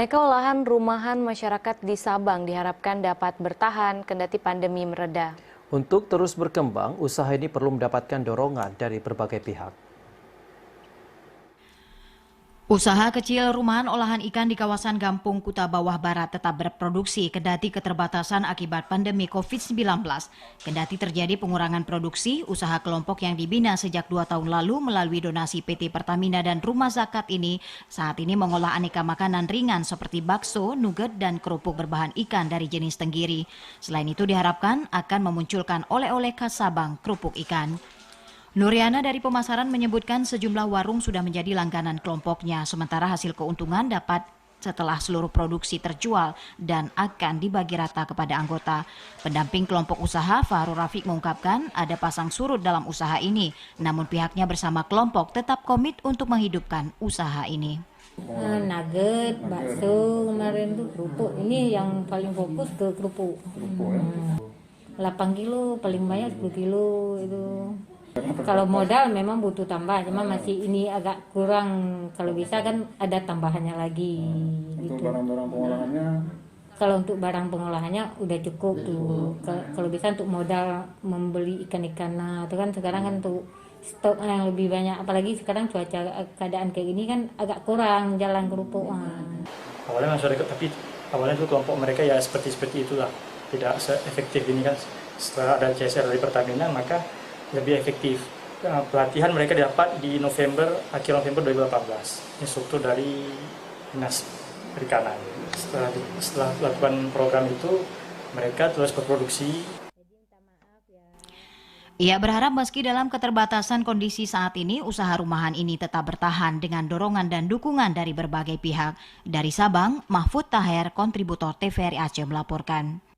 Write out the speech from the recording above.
Aneka olahan rumahan masyarakat di Sabang diharapkan dapat bertahan kendati pandemi mereda. Untuk terus berkembang, usaha ini perlu mendapatkan dorongan dari berbagai pihak. Usaha kecil rumahan olahan ikan di kawasan Gampung Kuta Bawah Barat tetap berproduksi kendati keterbatasan akibat pandemi COVID-19. Kendati terjadi pengurangan produksi, usaha kelompok yang dibina sejak 2 tahun lalu melalui donasi PT Pertamina dan Rumah Zakat ini saat ini mengolah aneka makanan ringan seperti bakso, nugget, dan kerupuk berbahan ikan dari jenis tenggiri. Selain itu diharapkan akan memunculkan oleh-oleh khas Sabang, kerupuk ikan. Nuriana dari pemasaran menyebutkan sejumlah warung sudah menjadi langganan kelompoknya, sementara hasil keuntungan dapat setelah seluruh produksi terjual dan akan dibagi rata kepada anggota. Pendamping kelompok usaha Fahrul Rafiq mengungkapkan ada pasang surut dalam usaha ini, namun pihaknya bersama kelompok tetap komit untuk menghidupkan usaha ini. Nugget, bakso, kemarin tuh kerupuk. Ini yang paling fokus ke kerupuk. 8 kilo, paling banyak 10 kilo itu. Kalau modal memang butuh tambah, cuma masih ini agak kurang. Kalau bisa kan ada tambahannya lagi. Untuk gitu. barang-barang pengolahannya? Kalau untuk barang pengolahannya udah cukup tuh. Kalau bisa untuk modal membeli ikan-ikan, nah itu kan sekarang kan untuk stok yang lebih banyak. Apalagi sekarang cuaca keadaan kayak gini kan agak kurang jalan kerupuk. Awalnya masyarakat, tapi awalnya itu kelompok mereka ya seperti itulah, tidak se-efektif ini kan. Setelah ada CSR dari Pertamina maka lebih efektif. Pelatihan mereka dapat di akhir November 2018, instruktur dari Dinas Perikanan. Setelah melakukan program itu, mereka terus berproduksi. Ia berharap meski dalam keterbatasan kondisi saat ini, usaha rumahan ini tetap bertahan dengan dorongan dan dukungan dari berbagai pihak. Dari Sabang, Mahfud Taher, kontributor TVRI Aceh melaporkan.